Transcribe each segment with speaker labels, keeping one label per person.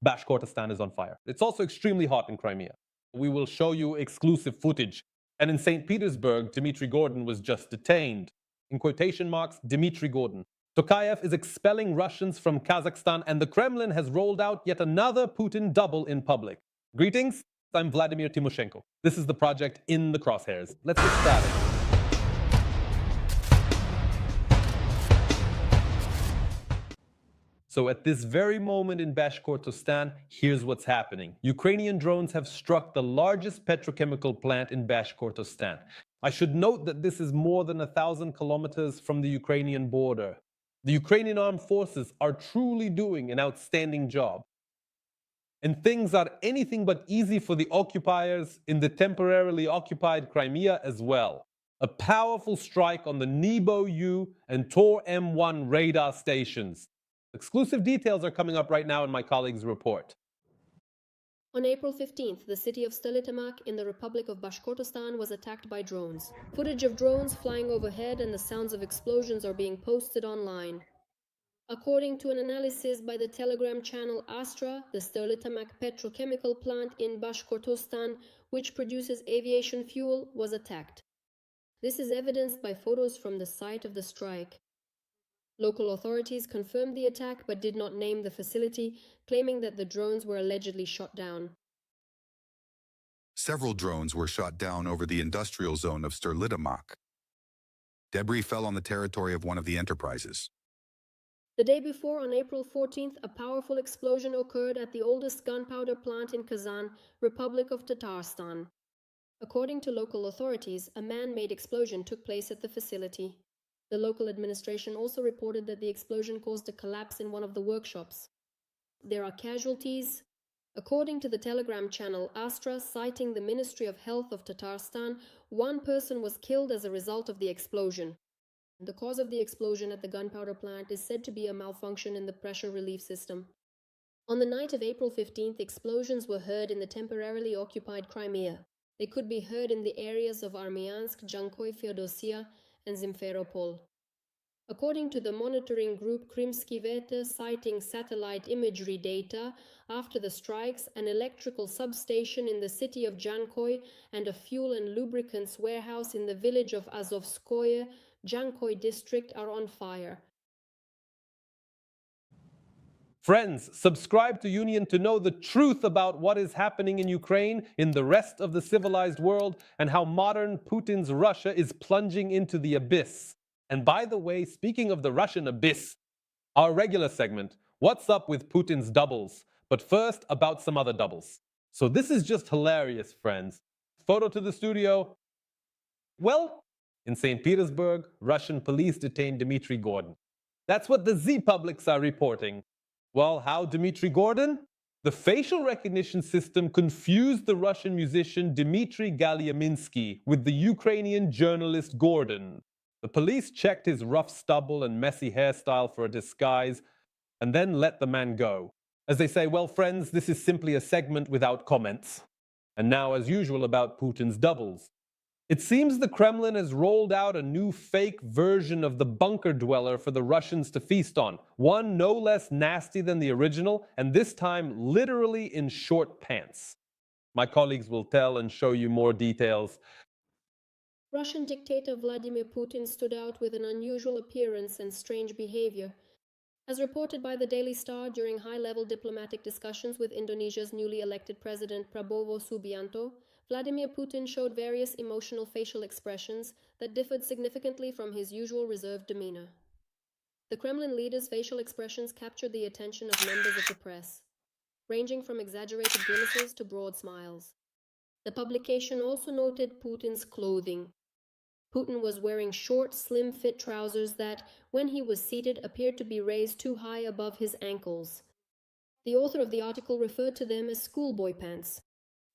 Speaker 1: Bashkortostan is on fire. It's also extremely hot in Crimea. We will show you exclusive footage. And in St. Petersburg, Dmitry Gordon was just detained. In quotation marks, Dmitry Gordon. Tokayev is expelling Russians from Kazakhstan, and the Kremlin has rolled out yet another Putin double in public. Greetings, I'm Vladimir Timoshenko. This is the project In the Crosshairs. Let's get started. So at this very moment in Bashkortostan, here's what's happening. Ukrainian drones have struck the largest petrochemical plant in Bashkortostan. I should note that this is more than 1,000 kilometers from the Ukrainian border. The Ukrainian armed forces are truly doing an outstanding job. And things are anything but easy for the occupiers in the temporarily occupied Crimea as well. A powerful strike on the Nebo-U and Tor M1 radar stations. Exclusive details are coming up right now in my colleague's report.
Speaker 2: On April 15th, the city of Stolitomak in the Republic of Bashkortostan was attacked by drones. Footage of drones flying overhead and the sounds of explosions are being posted online. According to an analysis by the Telegram channel Astra, the Stolitomak petrochemical plant in Bashkortostan, which produces aviation fuel, was attacked. This is evidenced by photos from the site of the strike. Local authorities confirmed the attack but did not name the facility, claiming that the drones were allegedly shot down.
Speaker 3: Several drones were shot down over the industrial zone of Stolitomak. Debris fell on the territory of one of the enterprises.
Speaker 2: The day before, on April 14th, a powerful explosion occurred at the oldest gunpowder plant in Kazan, Republic of Tatarstan. According to local authorities, a man-made explosion took place at the facility. The local administration also reported that the explosion caused a collapse in one of the workshops. There are casualties. According to the Telegram channel Astra, citing the Ministry of Health of Tatarstan, one person was killed as a result of the explosion. The cause of the explosion at the gunpowder plant is said to be a malfunction in the pressure relief system. On the night of April 15th, explosions were heard in the temporarily occupied Crimea. They could be heard in the areas of Armyansk, Jankoy, Feodosia, and Simferopol. According to the monitoring group Krymsky Veter, citing satellite imagery data, after the strikes, an electrical substation in the city of Jankoy and a fuel and lubricants warehouse in the village of Azovskoye, Jankoy district, are on fire.
Speaker 1: Friends, subscribe to Union to know the truth about what is happening in Ukraine, in the rest of the civilized world, and how modern Putin's Russia is plunging into the abyss. And by the way, speaking of the Russian abyss, our regular segment, What's Up with Putin's Doubles? But first, about some other doubles. So this is just hilarious, friends. Photo to the studio. Well, in St. Petersburg, Russian police detained Dmitry Gordon. That's what the Z publics are reporting. Well, how Dmitry Gordon? The facial recognition system confused the Russian musician Dmitry Galyaminsky with the Ukrainian journalist Gordon. The police checked his rough stubble and messy hairstyle for a disguise and then let the man go. As they say, well, friends, this is simply a segment without comments. And now, as usual, about Putin's doubles. It seems the Kremlin has rolled out a new fake version of the bunker dweller for the Russians to feast on. One no less nasty than the original, and this time literally in short pants. My colleagues will tell and show you more details.
Speaker 2: Russian dictator Vladimir Putin stood out with an unusual appearance and strange behavior. As reported by the Daily Star during high-level diplomatic discussions with Indonesia's newly elected president Prabowo Subianto, Vladimir Putin showed various emotional facial expressions that differed significantly from his usual reserved demeanor. The Kremlin leader's facial expressions captured the attention of members of the press, ranging from exaggerated grimaces to broad smiles. The publication also noted Putin's clothing. Putin was wearing short, slim-fit trousers that, when he was seated, appeared to be raised too high above his ankles. The author of the article referred to them as schoolboy pants.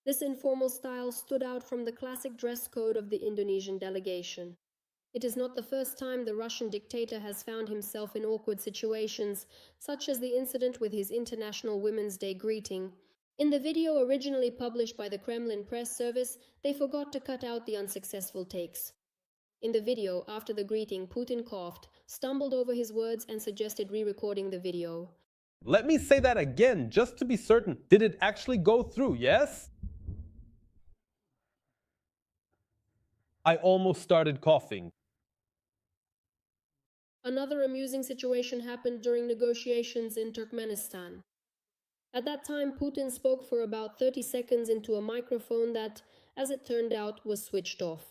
Speaker 2: This informal style stood out from the classic dress code of the Indonesian delegation. It is not the first time the Russian dictator has found himself in awkward situations, such as the incident with his International Women's Day greeting. In the video originally published by the Kremlin press service, they forgot to cut out the unsuccessful takes. In the video, after the greeting, Putin coughed, stumbled over his words, and suggested re-recording the video.
Speaker 1: Let me say that again, just to be certain. Did it actually go through, yes? I almost started coughing.
Speaker 2: Another amusing situation happened during negotiations in Turkmenistan. At that time, Putin spoke for about 30 seconds into a microphone that, as it turned out, was switched off.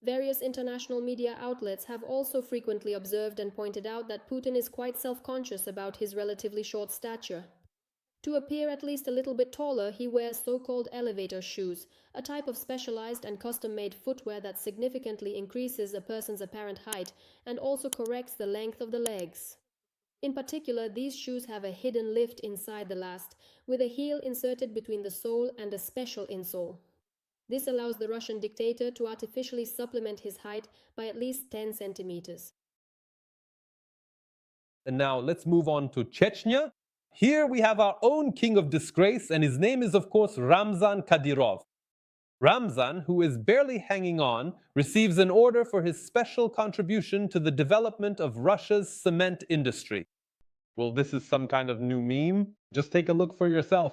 Speaker 2: Various international media outlets have also frequently observed and pointed out that Putin is quite self-conscious about his relatively short stature. To appear at least a little bit taller, he wears so-called elevator shoes, a type of specialized and custom-made footwear that significantly increases a person's apparent height and also corrects the length of the legs. In particular, these shoes have a hidden lift inside the last, with a heel inserted between the sole and a special insole. This allows the Russian dictator to artificially supplement his height by at least 10 centimeters.
Speaker 1: And now let's move on to Chechnya. Here we have our own king of disgrace, and his name is, of course, Ramzan Kadyrov. Ramzan, who is barely hanging on, receives an order for his special contribution to the development of Russia's cement industry. Well, this is some kind of new meme. Just take a look for yourself.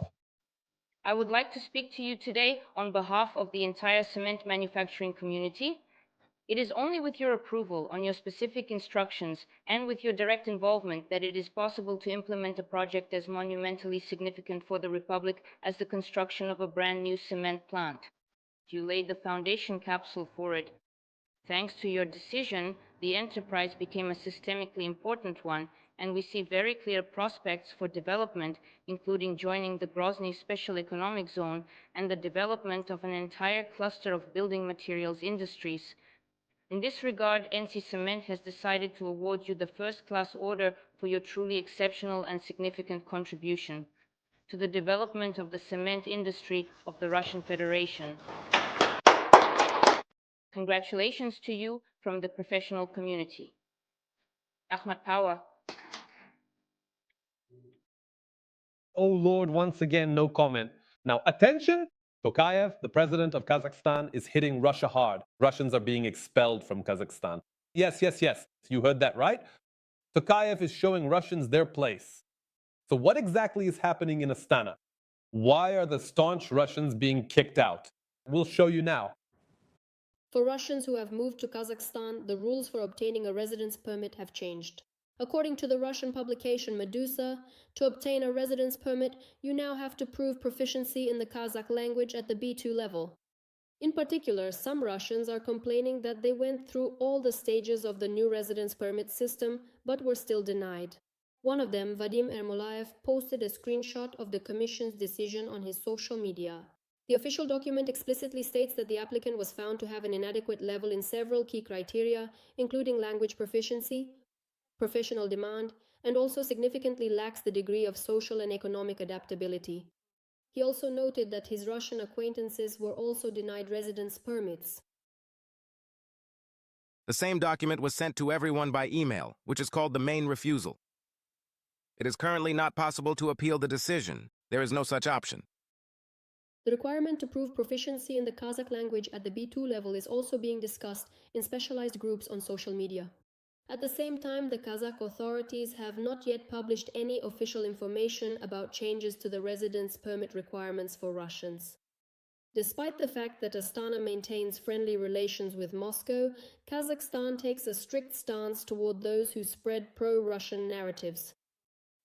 Speaker 4: I would like to speak to you today on behalf of the entire cement manufacturing community. It is only with your approval on your specific instructions and with your direct involvement that it is possible to implement a project as monumentally significant for the Republic as the construction of a brand new cement plant. You laid the foundation capsule for it. Thanks to your decision, the enterprise became a systemically important one, and we see very clear prospects for development, including joining the Grozny Special Economic Zone and the development of an entire cluster of building materials industries. In this regard, NC Cement has decided to award you the first-class order for your truly exceptional and significant contribution to the development of the cement industry of the Russian Federation. Congratulations to you from the professional community. Ahmad Power.
Speaker 1: Oh Lord, once again, no comment. Now, attention! Tokayev, the president of Kazakhstan, is hitting Russia hard. Russians are being expelled from Kazakhstan. Yes, yes, yes, you heard that right. Tokayev is showing Russians their place. So what exactly is happening in Astana? Why are the staunch Russians being kicked out? We'll show you now.
Speaker 2: For Russians who have moved to Kazakhstan, the rules for obtaining a residence permit have changed. According to the Russian publication Medusa, to obtain a residence permit, you now have to prove proficiency in the Kazakh language at the B2 level. In particular, some Russians are complaining that they went through all the stages of the new residence permit system but were still denied. One of them, Vadim Ermolaev, posted a screenshot of the Commission's decision on his social media. The official document explicitly states that the applicant was found to have an inadequate level in several key criteria, including language proficiency, professional demand, and also significantly lacks the degree of social and economic adaptability. He also noted that his Russian acquaintances were also denied residence permits.
Speaker 5: The same document was sent to everyone by email, which is called the main refusal. It is currently not possible to appeal the decision. There is no such option.
Speaker 2: The requirement to prove proficiency in the Kazakh language at the B2 level is also being discussed in specialized groups on social media. At the same time, the Kazakh authorities have not yet published any official information about changes to the residence permit requirements for Russians. Despite the fact that Astana maintains friendly relations with Moscow, Kazakhstan takes a strict stance toward those who spread pro-Russian narratives.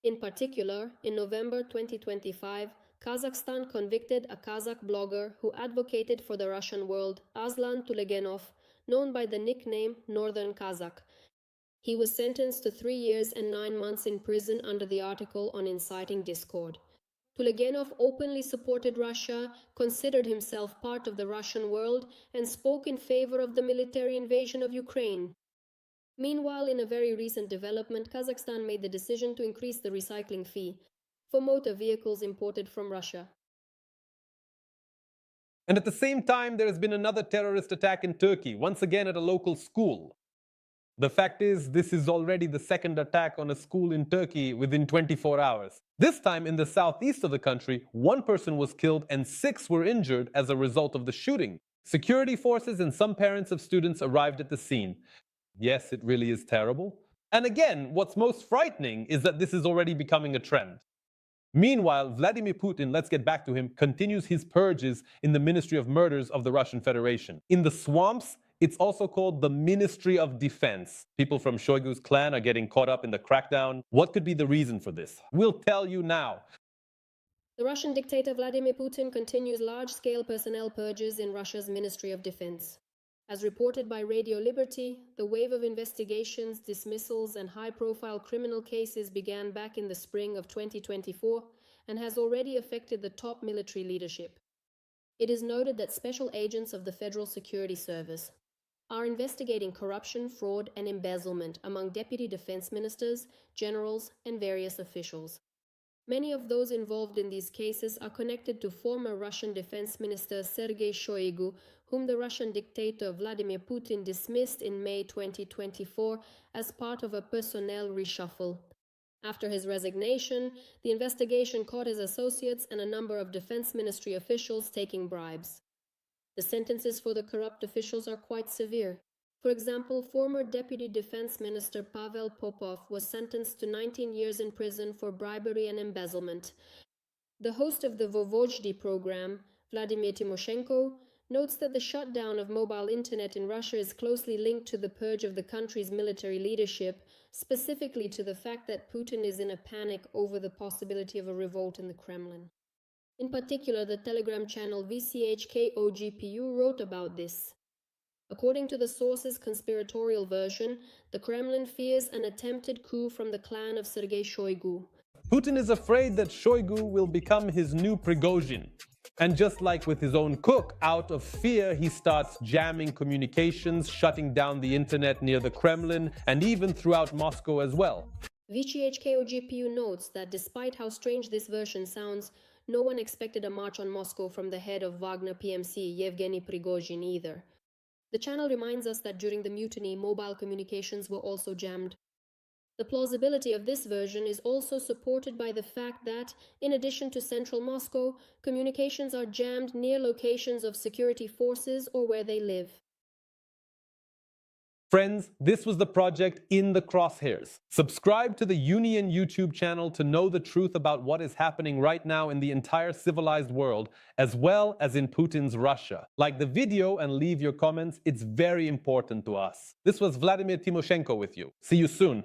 Speaker 2: In particular, in November 2025, Kazakhstan convicted a Kazakh blogger who advocated for the Russian world, Aslan Tulegenov, known by the nickname Northern Kazakh. He was sentenced to 3 years and 9 months in prison under the article on inciting discord. Tulegenov openly supported Russia, considered himself part of the Russian world, and spoke in favor of the military invasion of Ukraine. Meanwhile, in a very recent development, Kazakhstan made the decision to increase the recycling fee for motor vehicles imported from Russia.
Speaker 1: And at the same time, there has been another terrorist attack in Turkey, once again at a local school. The fact is, this is already the second attack on a school in Turkey within 24 hours. This time in the southeast of the country, 1 person was killed and 6 were injured as a result of the shooting. Security forces and some parents of students arrived at the scene. Yes, it really is terrible. And again, what's most frightening is that this is already becoming a trend. Meanwhile, Vladimir Putin, let's get back to him, continues his purges in the Ministry of Murders of the Russian Federation. In the swamps, it's also called the Ministry of Defense. People from Shoigu's clan are getting caught up in the crackdown. What could be the reason for this? We'll tell you now.
Speaker 2: The Russian dictator Vladimir Putin continues large-scale personnel purges in Russia's Ministry of Defense. As reported by Radio Liberty, the wave of investigations, dismissals, and high-profile criminal cases began back in the spring of 2024 and has already affected the top military leadership. It is noted that special agents of the Federal Security Service are investigating corruption, fraud, and embezzlement among deputy defense ministers, generals, and various officials. Many of those involved in these cases are connected to former Russian Defense Minister Sergei Shoigu, whom the Russian dictator Vladimir Putin dismissed in May 2024 as part of a personnel reshuffle. After his resignation, the investigation caught his associates and a number of Defense Ministry officials taking bribes. The sentences for the corrupt officials are quite severe. For example, former Deputy Defense Minister Pavel Popov was sentenced to 19 years in prison for bribery and embezzlement. The host of the Vovozhdy program, Vladimir Timoshenko, notes that the shutdown of mobile internet in Russia is closely linked to the purge of the country's military leadership, specifically to the fact that Putin is in a panic over the possibility of a revolt in the Kremlin. In particular, the Telegram channel VCHKOGPU wrote about this. According to the source's conspiratorial version, the Kremlin fears an attempted coup from the clan of Sergei Shoigu.
Speaker 1: Putin is afraid that Shoigu will become his new Prigozhin. And just like with his own cook, out of fear, he starts jamming communications, shutting down the internet near the Kremlin, and even throughout Moscow as well.
Speaker 2: VCHKOGPU notes that despite how strange this version sounds, no one expected a march on Moscow from the head of Wagner PMC, Yevgeny Prigozhin, either. The channel reminds us that during the mutiny, mobile communications were also jammed. The plausibility of this version is also supported by the fact that, in addition to central Moscow, communications are jammed near locations of security forces or where they live.
Speaker 1: Friends, this was the project In the Crosshairs. Subscribe to the Union YouTube channel to know the truth about what is happening right now in the entire civilized world, as well as in Putin's Russia. Like the video and leave your comments, it's very important to us. This was Vladimir Timoshenko with you. See you soon.